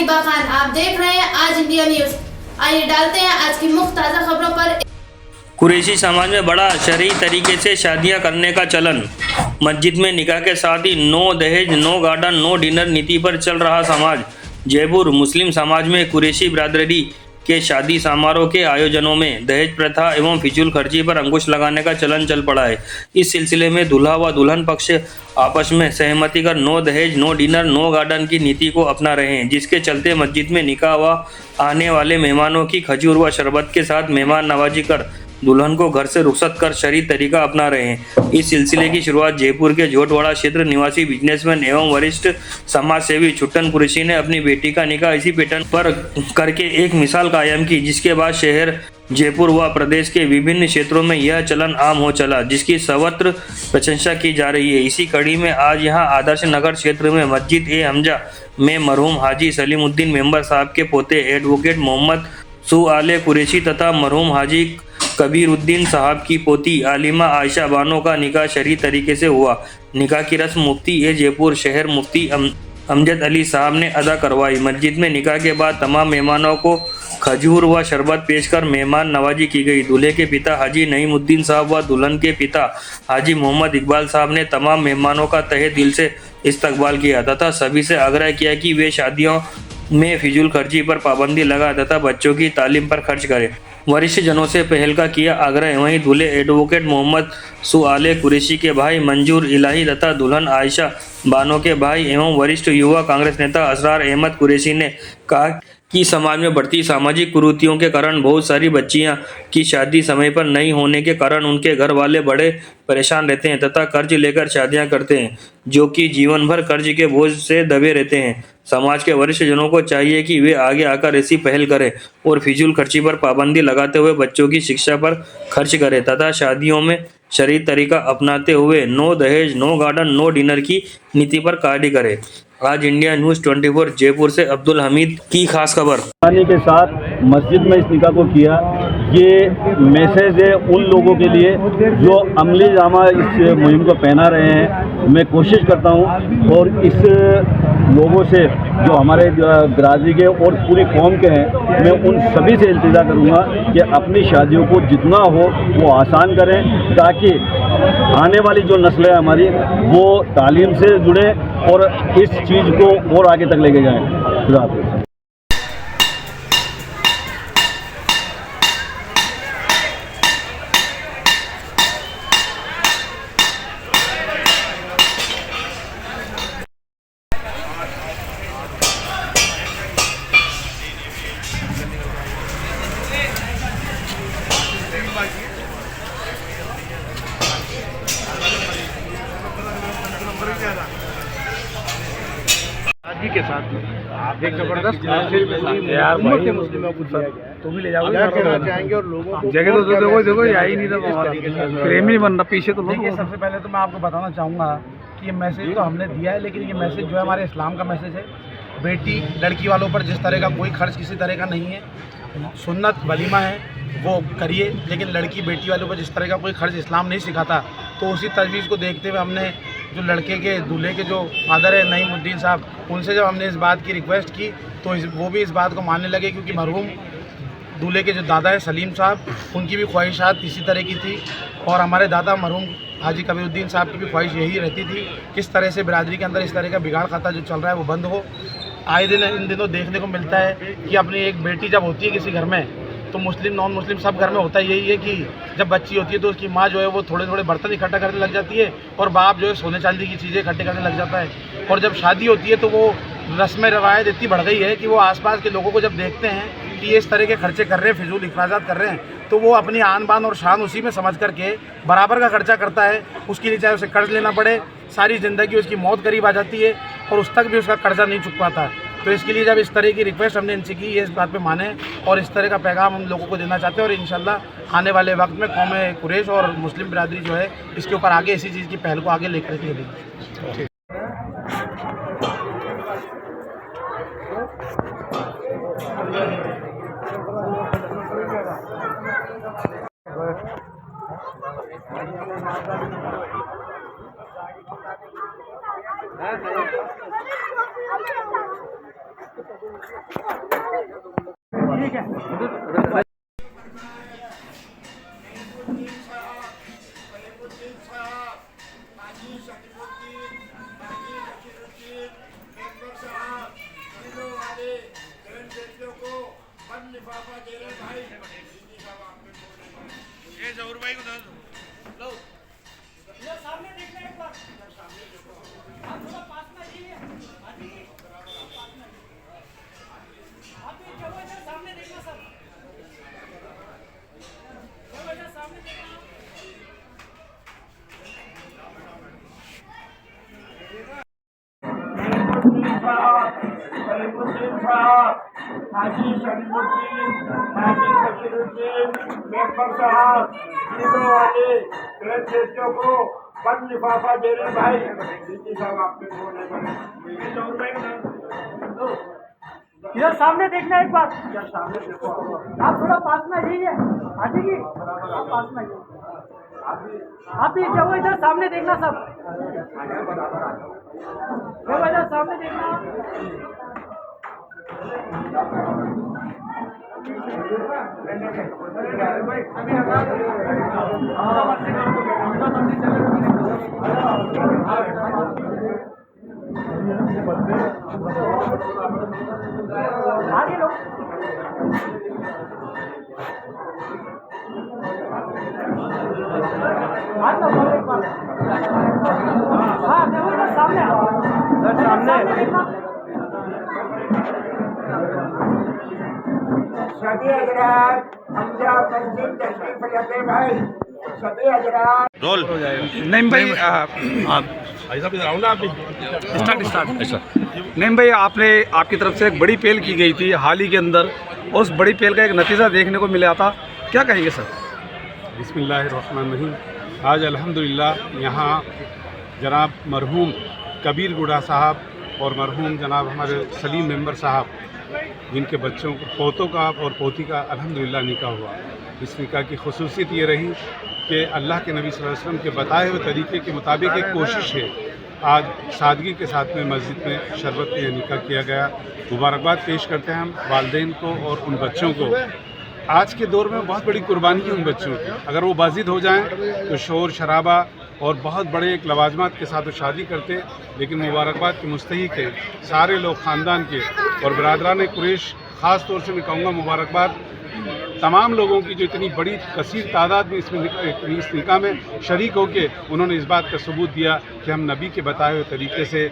हिबा खान। आप देख रहे हैं आज इंडिया न्यूज। आइए डालते हैं आज की मुख्य ताज़ा खबरों पर। कुरैशी समाज में बड़ा शरई तरीके से शादियां करने का चलन। मस्जिद में निकाह के साथ ही नो दहेज, नो गार्डन, नो डिनर नीति पर चल रहा समाज। जयपुर मुस्लिम समाज में कुरैशी बिरादरी के शादी समारोह के आयोजनों में दहेज प्रथा एवं फिजूल खर्ची पर अंकुश लगाने का चलन चल पड़ा है। इस सिलसिले में दूल्हा व दुल्हन पक्ष आपस में सहमति कर नो दहेज, नो डिनर, नो गार्डन की नीति को अपना रहे हैं, जिसके चलते मस्जिद में निकाह व आने वाले मेहमानों की खजूर व शरबत के साथ मेहमान नवाजी कर दुल्हन को घर से रुखसत कर शरई तरीका अपना रहे हैं। इस सिलसिले की शुरुआत जयपुर के जोटवाड़ा क्षेत्र निवासी बिजनेसमैन एवं वरिष्ठ समाज सेवी छुट्टन कुरैशी ने अपनी बेटी का निकाह इसी पैटर्न पर करके एक मिसाल कायम की, जिसके बाद शहर जयपुर व प्रदेश के विभिन्न क्षेत्रों में यह चलन आम हो चला, जिसकी सर्वत्र प्रशंसा की जा रही है। इसी कड़ी में आज यहां आदर्श नगर क्षेत्र में मस्जिद ए हमजा में मरहूम हाजी सलीमुद्दीन मेंबर साहब के पोते एडवोकेट मोहम्मद सुआले कुरैशी तथा मरहूम हाजी कबीरुद्दीन साहब की पोती आलिमा आयशा बानो का निकाह शरई तरीके से हुआ। निकाह की रस्म मुफ्ती ए जयपुर शहर मुफ्ती अमजद अली साहब ने अदा करवाई। मस्जिद में निकाह के बाद तमाम मेहमानों को खजूर व शरबत पेश कर मेहमान नवाजी की गई। दूल्हे के पिता हाजी नईमुद्दीन साहब व दुल्हन के पिता हाजी मोहम्मद इकबाल साहब ने तमाम मेहमानों का तहे दिल से इस्तकबाल किया तथा सभी से आग्रह किया कि वे शादियों में फिजूल खर्ची पर पाबंदी लगा तथा बच्चों की तालीम पर खर्च करें। वरिष्ठ जनों से पहल का किया आग्रह। वहीं दूल्हे एडवोकेट मोहम्मद सुआले कुरैशी के भाई मंजूर इलाही तथा दुल्हन आयशा बानो के भाई एवं वरिष्ठ युवा कांग्रेस नेता असरार अहमद कुरैशी ने कहा कि समाज में बढ़ती सामाजिक कुरीतियों के कारण बहुत सारी बच्चियां की शादी समय पर नहीं होने के कारण उनके घर वाले बड़े परेशान रहते हैं तथा कर्ज लेकर शादियां करते हैं, जो कि जीवन भर कर्ज के बोझ से दबे रहते हैं। समाज के वरिष्ठ जनों को चाहिए कि वे आगे आकर ऐसी पहल करें और फिजूल खर्ची पर पाबंदी लगाते हुए बच्चों की शिक्षा पर खर्च करें तथा शादियों में शरई तरीका अपनाते हुए नो दहेज, नो गार्डन, नो डिनर की नीति पर कार्य करें। आज इंडिया न्यूज़ 24 जयपुर से अब्दुल हमीद की खास खबर। के साथ मस्जिद में इस निकाह को किया, ये मैसेज है उन लोगों के लिए जो अमली जामा इस मुहिम को पहना रहे हैं। मैं कोशिश करता हूं और इस लोगों से जो हमारे बिरादरी के और पूरी कौम के हैं, मैं उन सभी से इल्तिजा करूंगा कि अपनी शादियों को जितना हो वो आसान करें ताकि आने वाली जो नस्ल है हमारी वो तालीम से जुड़े और इस चीज़ को और आगे तक लेके जाएं। खुदा हाफ़िज़। शादी के साथ एक जबरदस्त यार भाई मुस्लिमों को तुम ही ले जाओगे जाएंगे और लोगों को जगह तो देखो या ही नहीं था, प्रेम ही बन रहा पीछे तो लोग। सबसे पहले तो मैं आपको बताना चाहूँगा कि ये मैसेज तो हमने दिया है, लेकिन ये मैसेज जो है हमारे इस्लाम का मैसेज है। बेटी लड़की वालों पर जिस तरह का कोई खर्च किसी तरह का नहीं है, सुन्नत वलीमा है वो करिए, लेकिन लड़की बेटी वालों पर जिस तरह का कोई खर्च इस्लाम नहीं सिखाता। तो उसी तजवीज़ को देखते हुए हमने जो लड़के के दूल्हे के जो फादर है नईमुद्दीन साहब, उनसे जब हमने इस बात की रिक्वेस्ट की तो वो भी इस बात को मानने लगे, क्योंकि मरहूम दूल्हे के जो दादा है सलीम साहब, उनकी भी ख्वाहिशात इसी तरह की थी और हमारे दादा मरहूम हाजी कबीरुद्दीन साहब की भी ख्वाहिश यही रहती थी किस तरह से बिरादरी के अंदर इस तरह का बिगाड़ खाता जो चल रहा है वो बंद हो। आए दिन इन दिनों देखने को मिलता है कि अपनी एक बेटी जब होती है किसी घर में, तो मुस्लिम नॉन मुस्लिम सब घर में होता यही है कि जब बच्ची होती है तो उसकी माँ जो है वो थोड़े थोड़े बर्तन इकट्ठा करने लग जाती है और बाप जो है सोने चांदी की चीज़ें इकट्ठे करने लग जाता है। और जब शादी होती है तो वो रस्म रवायत इतनी बढ़ गई है कि वो आसपास के लोगों को जब देखते हैं कि ये इस तरह के खर्चे कर रहे हैं, फिजूल इखराजात कर रहे हैं, तो वो अपनी आन बान और शान उसी में समझ करके बराबर का खर्चा करता है। उसके लिए चाहे उसे कर्ज लेना पड़े, सारी ज़िंदगी उसकी मौत करीब आ जाती है और उस तक भी उसका कर्जा नहीं चुक पाता। तो इसके लिए जब इस तरह की रिक्वेस्ट हमने इनसे की, ये इस बात पे माने और इस तरह का पैगाम हम लोगों को देना चाहते हैं और इंशाल्लाह आने वाले वक्त में कौम कुरैश और मुस्लिम बिरादरी जो है इसके ऊपर आगे इसी चीज़ की पहल को आगे लेकर के देंगे। सामने देखना एक बार, आप थोड़ा पास में आइए, आप चलो इधर सामने देखना सर, चलो इधर सामने देखना। हाजी शरीफुद्दीन, हाजी बशीरुद्दीन, मेंबर साहब, जीरो वाले ग्रेजुएटों को बंद लिफाफा दे रहे भाई। दीदी साहब आपके इधर सामने देखना एक बार, सामने देखो, आप थोड़ा पास में आइए, आ जाइए, आप पास में आइए, आप भी चलो इधर सामने देखना सब, चलो इधर सामने देखना। आगे लो, हाँ देखो इधर सामने, देखना। सभी हजरात पंजाब मस्जिद तशरीफ लेते भाई, सभी हजरात। नहीं भाई, नहीं भाई, आपकी तरफ से एक बड़ी पहल की गई थी हाल ही के अंदर, और उस बड़ी पहल का एक नतीजा देखने को मिला था, क्या कहेंगे सर? बिस्मिल्लाहिर्रहमानिर्रहीम। आज अल्हम्दुलिल्लाह यहाँ जनाब मरहूम कबीर गुड़ा साहब और मरहूम जनाब हमारे सलीम मेंबर साहब, जिनके बच्चों को पोतों का और पोती का अल्हम्दुलिल्लाह निकाह हुआ। इस निकाह की खुसूसियत ये रही कि अल्लाह के नबी सल्लल्लाहु अलैहि वसल्लम के बताए हुए तरीके के मुताबिक एक कोशिश है। आज सादगी के साथ में मस्जिद में शरबत में निकाह किया गया। मुबारकबाद पेश करते हैं हम वालिदैन को और उन बच्चों को। आज के दौर में बहुत बड़ी कुर्बानी है उन बच्चों की। अगर वो बाजिद हो जाएं तो शोर शराबा और बहुत बड़े एक लवाजमात के साथ वो शादी करते, लेकिन मुबारकबाद के मुस्तहिक है सारे लोग ख़ानदान के और बरादरान कुरैश। ख़ास तौर से मैं कहूँगा मुबारकबाद तमाम लोगों की जो इतनी बड़ी कसीर तादाद में इस निकाह में शरीक होकर उन्होंने इस बात का सबूत दिया कि हम नबी के बताए हुए तरीके से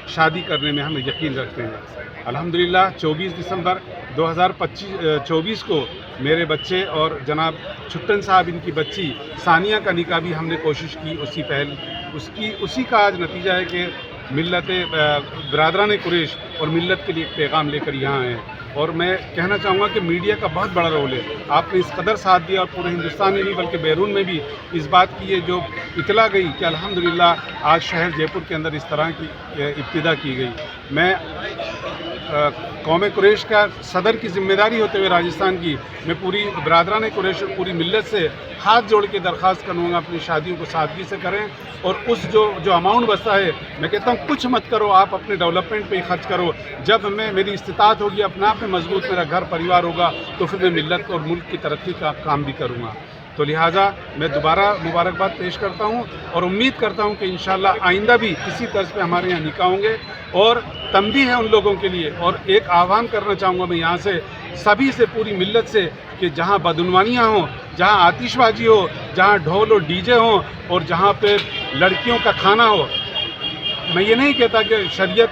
शादी करने में हम यकीन रखते हैं। अल्हम्दुलिल्लाह 24 दिसंबर 2024 को मेरे बच्चे और जनाब छुट्टन साहब इनकी बच्ची सानिया का निकाह भी हमने कोशिश की। उसी का आज नतीजा है कि मिल्लत बरादरान कुरैश और मिल्लत के लिए एक पैगाम लेकर यहाँ आए हैं। और मैं कहना चाहूँगा कि मीडिया का बहुत बड़ा रोल है। आपने इस कदर साथ दिया और पूरे हिंदुस्तान में नहीं बल्कि बैरून में भी इस बात की ये जो इतला गई कि अल्हम्दुलिल्लाह आज शहर जयपुर के अंदर इस तरह की इब्तिदा की गई। मैं कौम कुरैश का सदर की जिम्मेदारी होते हुए राजस्थान की मैं पूरी बरादरान कुरैश और पूरी मिल्लत से हाथ जोड़ के दरख्वास्त करूँगा अपनी शादियों को सादगी से करें। और उस जो अमाउंट बचता है, मैं कहता हूँ कुछ मत करो, आप अपने डेवलपमेंट पे ही खर्च करो। जब मेरी इस्तिताअत होगी, अपने आप में मजबूत मेरा घर परिवार होगा, तो फिर मैं मिल्लत और मुल्क की तरक्की का काम भी करूँगा। तो लिहाजा मैं दोबारा मुबारकबाद पेश करता हूँ और उम्मीद करता हूँ कि इंशाअल्लाह आइंदा भी इसी तर्ज पे हमारे यहाँ निकाह होंगे। और तंबीह है उन लोगों के लिए, और एक आह्वान करना चाहूँगा मैं यहाँ से सभी से, पूरी मिल्लत से, कि जहाँ बदउनवानियाँ हों, जहाँ आतिशबाजी हो, जहाँ ढोल और डीजे हों और जहाँ पे लड़कियों का खाना हो। मैं ये नहीं कहता कि शरीयत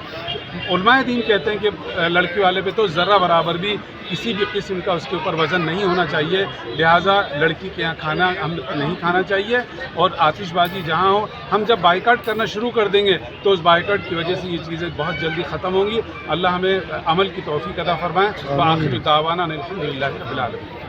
उलमाए दीन कहते हैं कि लड़की वाले पे तो ज़र्रा बराबर भी किसी भी किस्म का उसके ऊपर वज़न नहीं होना चाहिए। लिहाजा लड़की के यहाँ खाना हम नहीं खाना चाहिए। और आतिशबाजी जहाँ हो, हम जब बाइकाट करना शुरू कर देंगे तो उस बाइकाट की वजह से ये चीज़ें बहुत जल्दी ख़त्म होंगी। अल्लाह हमें अमल की तौफीक अता फरमाएँ। व आखिर दावाना अल्हम्दुलिल्लाहि रब्बिल आलमीन।